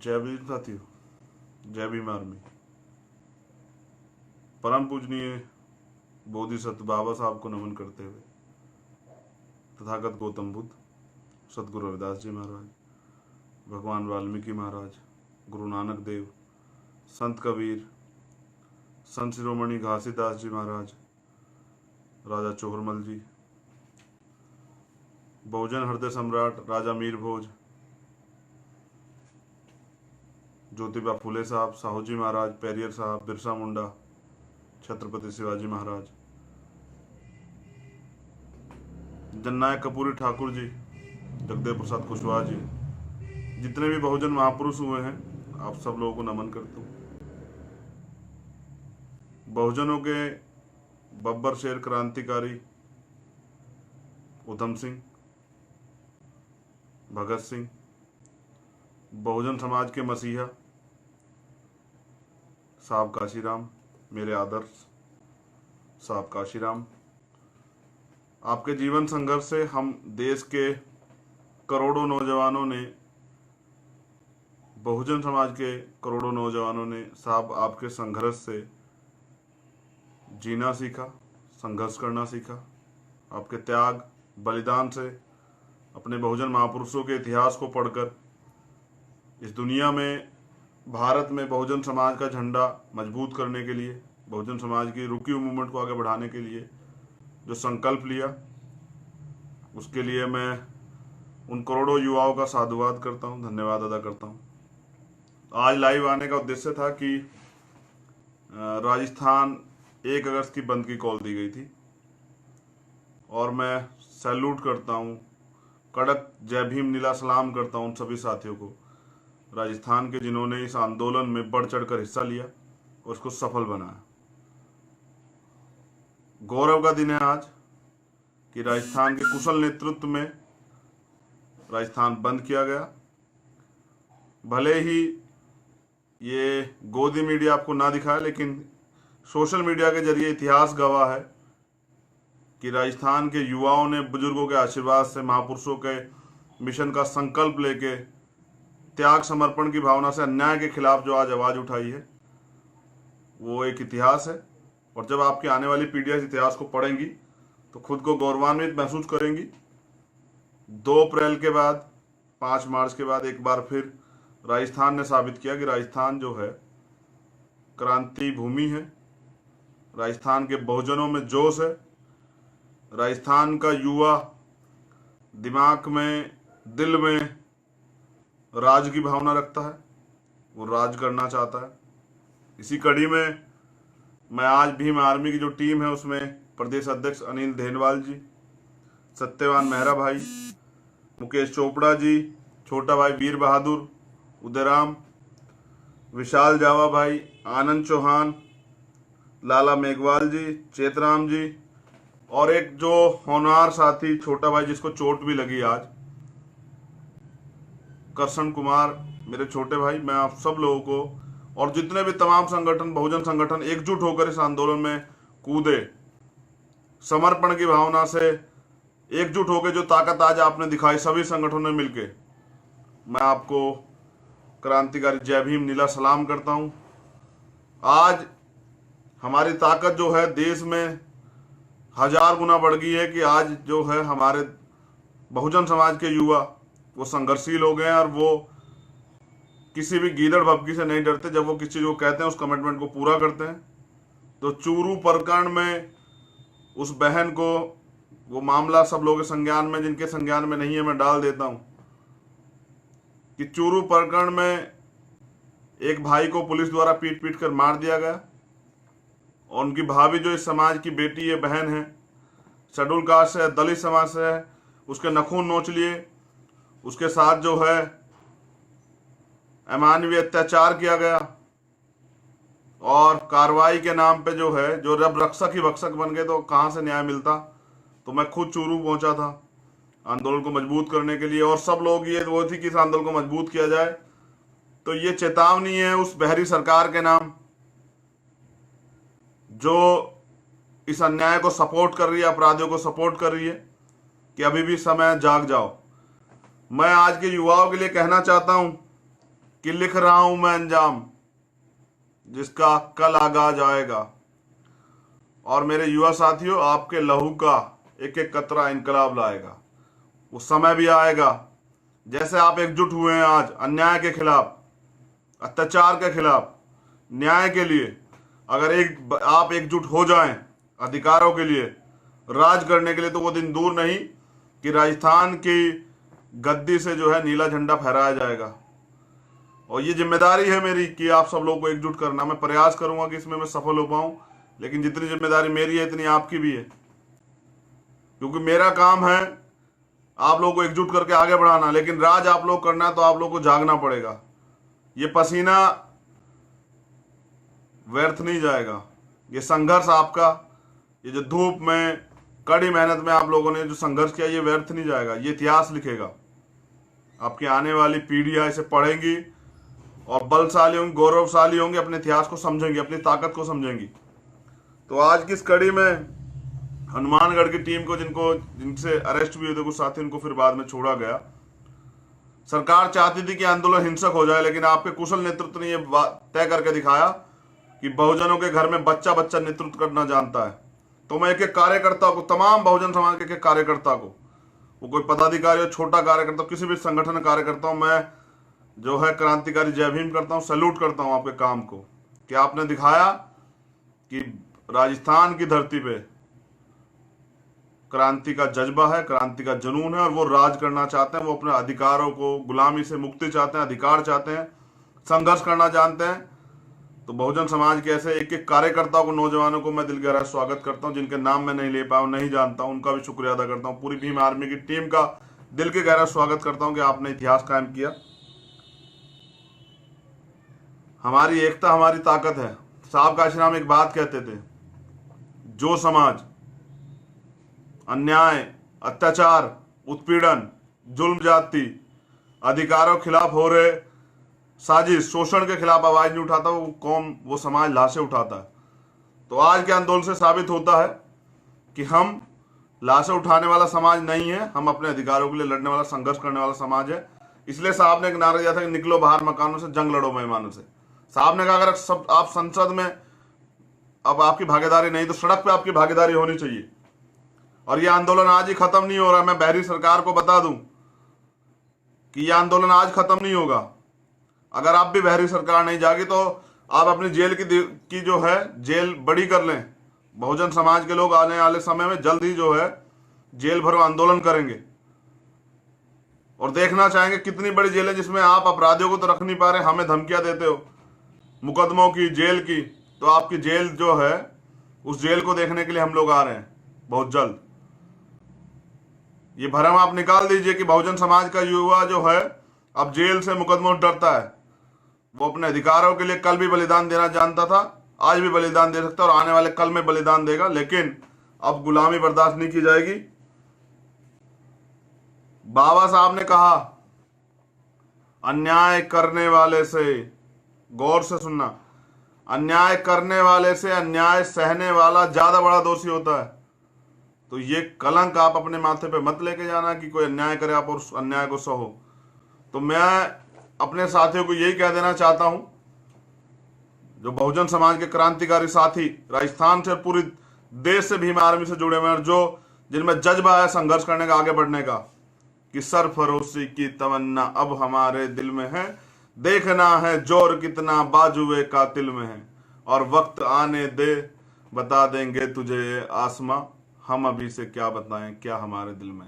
जय भीम साथियों, जय भीम आर्मी। परम पूजनीय बोधिसत्व बाबा साहब को नमन करते हुए तथागत गौतम बुद्ध, सदगुरु रविदास जी महाराज, भगवान वाल्मीकि महाराज, गुरु नानक देव, संत कबीर, संत शिरोमणि घासीदास जी महाराज, राजा चोहरमल जी, बहुजन हृदय सम्राट राजा मीर भोज, ज्योतिबा फुले साहब, साहू जी महाराज, पेरियर साहब, बिरसा मुंडा, छत्रपति शिवाजी महाराज, जननायक कपूरी ठाकुर जी, जगदेव प्रसाद कुशवाहा जी, जितने भी बहुजन महापुरुष हुए हैं, आप सब लोगों को नमन करता हूँ। बहुजनों के बब्बर शेर क्रांतिकारी उधम सिंह, भगत सिंह, बहुजन समाज के मसीहा साहब काशीराम, मेरे आदर्श साहब काशीराम, आपके जीवन संघर्ष से हम देश के करोड़ों नौजवानों ने, बहुजन समाज के करोड़ों नौजवानों ने साहब आपके संघर्ष से जीना सीखा, संघर्ष करना सीखा। आपके त्याग बलिदान से, अपने बहुजन महापुरुषों के इतिहास को पढ़कर इस दुनिया में, भारत में बहुजन समाज का झंडा मजबूत करने के लिए, बहुजन समाज की रुकी हुई मूवमेंट को आगे बढ़ाने के लिए जो संकल्प लिया, उसके लिए मैं उन करोड़ों युवाओं का साधुवाद करता हूं, धन्यवाद अदा करता हूं। आज लाइव आने का उद्देश्य था कि राजस्थान 1 अगस्त की बंद की कॉल दी गई थी और मैं सैल्यूट करता हूं, कड़क जय भीम नीला सलाम करता हूं उन सभी साथियों को राजस्थान के जिन्होंने इस आंदोलन में बढ़ चढ़कर हिस्सा लिया और उसको सफल बनाया। गौरव का दिन है आज कि राजस्थान के कुशल नेतृत्व में राजस्थान बंद किया गया। भले ही ये गोदी मीडिया आपको ना दिखाए, लेकिन सोशल मीडिया के जरिए इतिहास गवाह है कि राजस्थान के युवाओं ने बुजुर्गों के आशीर्वाद से, महापुरुषों के मिशन का संकल्प लेके, त्याग समर्पण की भावना से अन्याय के खिलाफ जो आज आवाज उठाई है, वो एक इतिहास है। और जब आपकी आने वाली पीढ़ियां इस इतिहास को पढ़ेंगी तो खुद को गौरवान्वित महसूस करेंगी। 2 अप्रैल के बाद, 5 मार्च के बाद एक बार फिर राजस्थान ने साबित किया कि राजस्थान जो है क्रांति भूमि है, राजस्थान के बहुजनों में जोश है, राजस्थान का युवा दिमाग में, दिल में राज की भावना रखता है, वो राज करना चाहता है। इसी कड़ी में मैं आज भीम आर्मी की जो टीम है उसमें प्रदेश अध्यक्ष अनिल धेनवाल जी, सत्यवान मेहरा भाई, मुकेश चोपड़ा जी, छोटा भाई वीर बहादुर, उदयराम, विशाल जावा भाई, आनंद चौहान, लाला मेघवाल जी, चेतराम जी, और एक जो होनहार साथी छोटा भाई जिसको चोट भी लगी आज, करशन कुमार, मेरे छोटे भाई। मैं आप सब लोगों को और जितने भी तमाम संगठन, बहुजन संगठन एकजुट होकर इस आंदोलन में कूदे, समर्पण की भावना से एकजुट होकर जो ताकत आज आपने दिखाई सभी संगठनों ने मिलके, मैं आपको क्रांतिकारी जय भीम नीला सलाम करता हूं। आज हमारी ताकत जो है देश में 1000 गुना बढ़ गई है कि आज जो है हमारे बहुजन समाज के युवा वो संघर्षशील हो गए हैं और वो किसी भी गीदड़ भपकी से नहीं डरते। जब वो किसी चीज को कहते हैं उस कमिटमेंट को पूरा करते हैं। तो चूरू प्रकरण में उस बहन को, वो मामला सब लोगों के संज्ञान में, जिनके संज्ञान में नहीं है मैं डाल देता हूं कि चूरू प्रकरण में एक भाई को पुलिस द्वारा पीट पीट कर मार दिया गया और उनकी भाभी जो इस समाज की बेटी है, बहन है, शेड्यूल कास्ट से, दलित समाज से है, उसके नखून नोच लिए, उसके साथ जो है अमानवीय अत्याचार किया गया और कार्रवाई के नाम पे जो है, जो रब रक्षक ही भक्षक बन गए, तो कहां से न्याय मिलता। तो मैं खुद चूरू पहुंचा था आंदोलन को मजबूत करने के लिए और सब लोग ये वो थी कि इस आंदोलन को मजबूत किया जाए। तो ये चेतावनी है उस बहरी सरकार के नाम जो इस अन्याय को सपोर्ट कर रही है, अपराधियों को सपोर्ट कर रही है, कि अभी भी समय, जाग जाओ। मैं आज के युवाओं के लिए कहना चाहता हूं कि लिख रहा हूं मैं अंजाम जिसका कल आगाज आएगा। और मेरे युवा साथियों, आपके लहू का एक एक कतरा इनकलाब लाएगा। वो समय भी आएगा, जैसे आप एकजुट हुए हैं आज अन्याय के खिलाफ, अत्याचार के खिलाफ, न्याय के लिए, अगर आप एकजुट हो जाएं अधिकारों के लिए, राज करने के लिए, तो वो दिन दूर नहीं कि राजस्थान की गद्दी से जो है नीला झंडा फहराया जाएगा। और ये जिम्मेदारी है मेरी कि आप सब लोगों को एकजुट करना। मैं प्रयास करूंगा कि इसमें मैं सफल हो पाऊं, लेकिन जितनी जिम्मेदारी मेरी है इतनी आपकी भी है, क्योंकि मेरा काम है आप लोगों को एकजुट करके आगे बढ़ाना, लेकिन राज आप लोग करना है तो आप लोग को जागना पड़ेगा। ये पसीना व्यर्थ नहीं जाएगा, ये संघर्ष आपका, ये जो धूप में कड़ी मेहनत में आप लोगों ने जो संघर्ष किया, ये व्यर्थ नहीं जाएगा। ये इतिहास लिखेगा, आपकी आने वाली पीढ़ियां इसे पढ़ेंगी और बलशाली होंगी, गौरवशाली होंगी, अपने इतिहास को समझेंगी, अपनी ताकत को समझेंगी। तो आज की इस कड़ी में हनुमानगढ़ की टीम को जिनसे अरेस्ट भी हुए थे कुछ साथी, उनको फिर बाद में छोड़ा गया। सरकार चाहती थी कि आंदोलन हिंसक हो जाए, लेकिन आपके कुशल नेतृत्व ने यह तय करके दिखाया कि बहुजनों के घर में बच्चा बच्चा नेतृत्व करना जानता है। तो मैं एक एक कार्यकर्ता को, तमाम बहुजन समाज के एक एक कार्यकर्ता को, वो कोई पदाधिकारी हो, छोटा कार्यकर्ता, किसी भी संगठन कार्यकर्ता हूं, मैं जो है क्रांतिकारी जय भीम करता हूं, सैल्यूट करता हूं आपके काम को कि आपने दिखाया कि राजस्थान की धरती पे क्रांति का जज्बा है, क्रांति का जुनून है, और वो राज करना चाहते हैं। वो अपने अधिकारों को, गुलामी से मुक्ति चाहते हैं, अधिकार चाहते हैं, संघर्ष करना जानते हैं। तो बहुजन समाज के ऐसे एक एक कार्यकर्ताओं को, नौजवानों को मैं दिल गहरा स्वागत करता हूं। जिनके नाम मैं नहीं ले पाया हूं, नहीं जानता हूं, उनका भी शुक्रिया अदा करता हूं। पूरी भीम आर्मी की टीम का दिल के गहरा स्वागत करता हूं कि आपने इतिहास कायम किया। हमारी एकता हमारी ताकत है। साहब काशीराम एक बात कहते थे, जो समाज अन्याय, अत्याचार, उत्पीड़न, जुल्म जाति, अधिकारों के खिलाफ हो रहे साजिश, शोषण के खिलाफ आवाज नहीं उठाता, वो कौम, वो समाज लाशें उठाता है। तो आज के आंदोलन से साबित होता है कि हम लाशें उठाने वाला समाज नहीं है, हम अपने अधिकारों के लिए लड़ने वाला, संघर्ष करने वाला समाज है। इसलिए साहब ने एक नारा दिया था कि निकलो बाहर मकानों से, जंग लड़ो मेहमानों से। साहब ने कहा अगर सब आप संसद में अब आपकी भागीदारी नहीं, तो सड़क पे आपकी भागीदारी होनी चाहिए। और ये आंदोलन आज ही खत्म नहीं हो रहा। मैं बहरी सरकार को बता दूं कि ये आंदोलन आज खत्म नहीं होगा। अगर आप भी बहरी सरकार नहीं जागी तो आप अपनी जेल की जो है जेल बड़ी कर लें। बहुजन समाज के लोग आने वाले समय में जल्द ही जो है जेल भरो आंदोलन करेंगे और देखना चाहेंगे कितनी बड़ी जेल है जिसमें आप अपराधियों को तो रख नहीं पा रहे, हमें धमकियां देते हो मुकदमों की, जेल की। तो आपकी जेल जो है, उस जेल को देखने के लिए हम लोग आ रहे हैं बहुत जल्द। ये भरम आप निकाल दीजिए कि बहुजन समाज का युवा जो है अब जेल से, मुकदमों से डरता है। वो अपने अधिकारों के लिए कल भी बलिदान देना जानता था, आज भी बलिदान दे सकता है और आने वाले कल में बलिदान देगा। लेकिन अब गुलामी बर्दाश्त नहीं की जाएगी। बाबा साहब ने कहा, अन्याय करने वाले से, गौर से सुनना, अन्याय करने वाले से अन्याय सहने वाला ज्यादा बड़ा दोषी होता है। तो ये कलंक आप अपने माथे पे मत लेके जाना कि कोई अन्याय करे आप और उस अन्याय को सहो। तो मैं अपने साथियों को यही कह देना चाहता हूं, जो बहुजन समाज के क्रांतिकारी साथी राजस्थान से, पूरी देश से, भीम आर्मी से जुड़े हुए हैं, जो जिनमें जज्बा है संघर्ष करने का, आगे बढ़ने का, कि सरफरोशी की तमन्ना अब हमारे दिल में है, देखना है जोर कितना बाजुए कातिल में है, और वक्त आने दे बता देंगे तुझे ये आसमां, हम अभी से क्या बताएं क्या हमारे दिल में।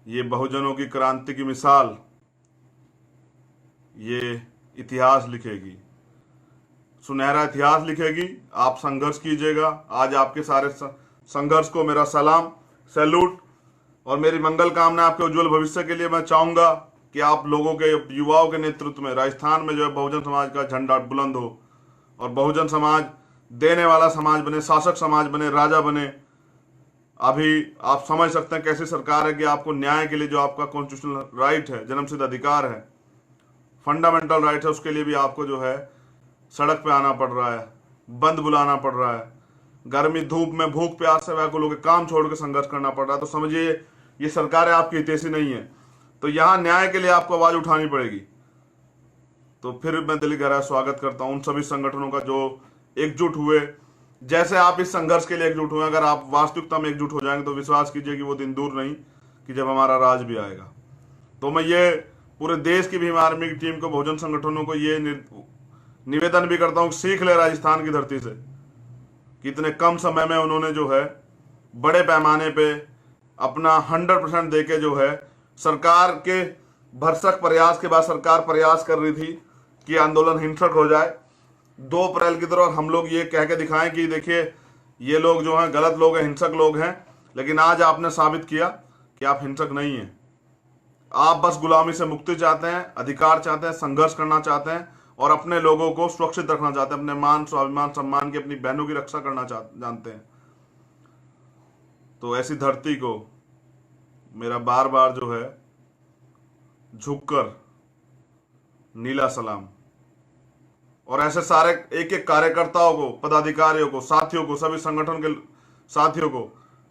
ये बहुजनों की क्रांति की मिसाल ये इतिहास लिखेगी, सुनहरा इतिहास लिखेगी। आप संघर्ष कीजिएगा। आज आपके सारे संघर्ष को मेरा सलाम, सैल्यूट और मेरी मंगल कामना आपके उज्जवल भविष्य के लिए। मैं चाहूंगा कि आप लोगों के, युवाओं के नेतृत्व में राजस्थान में जो है बहुजन समाज का झंडा बुलंद हो और बहुजन समाज देने वाला समाज बने, शासक समाज बने, राजा बने। अभी आप समझ सकते हैं कैसी सरकार है कि आपको न्याय के लिए, जो आपका कॉन्स्टिट्यूशनल राइट है, जन्मसिद्ध अधिकार है, फंडामेंटल राइट है, उसके लिए भी आपको जो है सड़क पे आना पड़ रहा है, बंद बुलाना पड़ रहा है, गर्मी धूप में भूख प्यास से व्याकुल होकर काम छोड़ के संघर्ष करना पड़ रहा है। तो समझिए ये सरकारें आपकी हितैषी नहीं है। तो यहाँ न्याय के लिए आपको आवाज उठानी पड़ेगी। तो फिर मैं दिल गहरा स्वागत करता हूं उन सभी संगठनों का जो एकजुट हुए। जैसे आप इस संघर्ष के लिए एकजुट हुए, अगर आप वास्तविकता में एकजुट हो जाएंगे तो विश्वास कीजिए कि वो दिन दूर नहीं कि जब हमारा राज भी आएगा। तो मैं ये पूरे देश की भीम आर्मी की टीम को, बहुजन संगठनों को ये निवेदन भी करता हूँ, सीख ले राजस्थान की धरती से कि इतने कम समय में उन्होंने जो है बड़े पैमाने पे अपना 100% देके जो है सरकार के भरसक प्रयास के बाद सरकार प्रयास कर रही थी कि आंदोलन हिंसक हो जाए 2 अप्रैल की तरह, और हम लोग ये कह के दिखाएं कि देखिए ये लोग जो हैं गलत लोग हैं, हिंसक लोग हैं। लेकिन आज आपने साबित किया कि आप हिंसक नहीं हैं। आप बस गुलामी से मुक्ति चाहते हैं, अधिकार चाहते हैं, संघर्ष करना चाहते हैं और अपने लोगों को सुरक्षित रखना चाहते हैं, अपने मान, स्वाभिमान, सम्मान की, अपनी बहनों की रक्षा करना जानते हैं। तो ऐसी धरती को मेरा बार बार जो है झुककर नीला सलाम। और ऐसे सारे एक एक कार्यकर्ताओं को, पदाधिकारियों को, साथियों को, सभी संगठन के साथियों को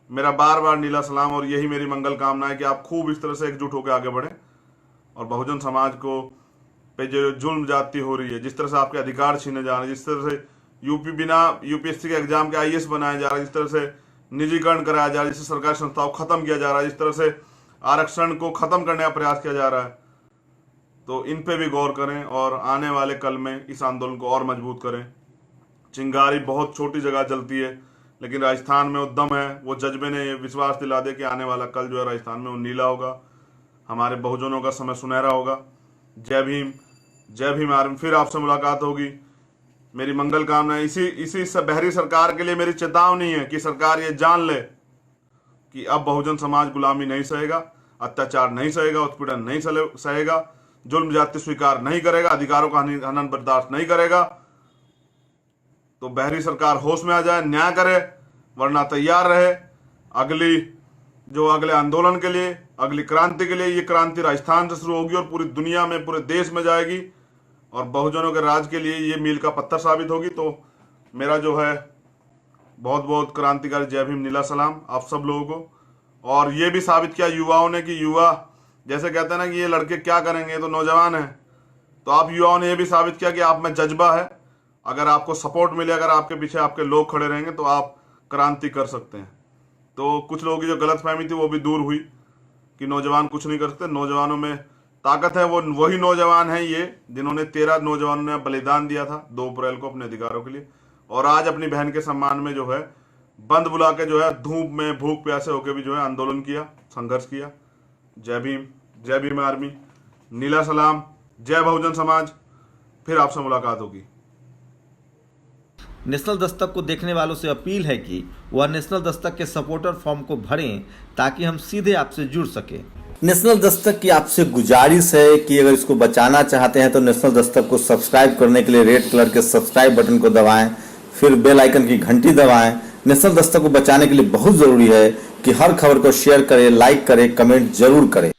मेरा बार बार नीला सलाम। और यही मेरी मंगल कामना है कि आप खूब इस तरह से एकजुट होकर आगे बढ़ें और बहुजन समाज को पे जो जुल्म जाती हो रही है, जिस तरह से आपके अधिकार छीने जा रहे हैं, जिस तरह से बिना यूपीएससी के एग्जाम के आईएएस बनाया जा रहा है, जिस तरह से निजीकरण कराया जा रहा है, जिससे सरकारी संस्थाओं को खत्म किया जा रहा है, जिस तरह से आरक्षण को खत्म करने का प्रयास किया जा रहा है, तो इन पे भी गौर करें और आने वाले कल में इस आंदोलन को और मजबूत करें। चिंगारी बहुत छोटी जगह जलती है, लेकिन राजस्थान में उद्यम है, वो जज्बे ने विश्वास दिला दे कि आने वाला कल जो है राजस्थान में वो नीला होगा, हमारे बहुजनों का समय सुनहरा होगा। जय भीम, जय भीम आर्मी। फिर आपसे मुलाकात होगी। मेरी मंगल कामना। इसी बहरी सरकार के लिए मेरी चेतावनी है कि सरकार ये जान ले कि अब बहुजन समाज गुलामी नहीं सहेगा, अत्याचार नहीं सहेगा, उत्पीड़न नहीं सहेगा, जुल्म जाति स्वीकार नहीं करेगा, अधिकारों का हनन बर्दाश्त नहीं करेगा। तो बहरी सरकार होश में आ जाए, न्याय करे, वरना तैयार रहे अगले आंदोलन के लिए, अगली क्रांति के लिए। ये क्रांति राजस्थान से शुरू होगी और पूरी दुनिया में, पूरे देश में जाएगी और बहुजनों के राज के लिए ये मील का पत्थर साबित होगी। तो मेरा जो है बहुत बहुत क्रांतिकारी जय भीम, नीला सलाम आप सब लोगों को। और ये भी साबित किया युवाओं ने कि युवा जैसे कहते हैं ना कि ये लड़के क्या करेंगे, तो नौजवान हैं। तो आप युवाओं ने ये भी साबित किया कि आप में जज्बा है। अगर आपको सपोर्ट मिले, अगर आपके पीछे आपके लोग खड़े रहेंगे तो आप क्रांति कर सकते हैं। तो कुछ लोगों की जो गलतफहमी थी वो भी दूर हुई कि नौजवान कुछ नहीं कर सकते। नौजवानों में ताकत है। वो वही नौजवान हैं ये जिन्होंने 13 नौजवानों ने बलिदान दिया था 2 अप्रैल को अपने अधिकारों के लिए, और आज अपनी बहन के सम्मान में जो है बंद बुला के जो है धूप में भूख प्यासे होकर भी जो है आंदोलन किया, संघर्ष किया। जय भीम, जय भीम आर्मी, नीला सलाम, जय बहुजन समाज। फिर आपसे मुलाकात होगी। नेशनल दस्तक को देखने वालों से अपील है कि वह नेशनल दस्तक के सपोर्टर फॉर्म को भरें ताकि हम सीधे आपसे जुड़ सकें। नेशनल दस्तक की आपसे गुजारिश है कि अगर इसको बचाना चाहते हैं तो नेशनल दस्तक को सब्सक्राइब करने के लिए रेड कलर के सब्सक्राइब बटन को दबाएं, फिर बेल आइकन की घंटी दबाएं। नेशनल दस्तक को बचाने के लिए बहुत जरूरी है कि हर खबर को शेयर करें, लाइक करें, कमेंट जरूर करें।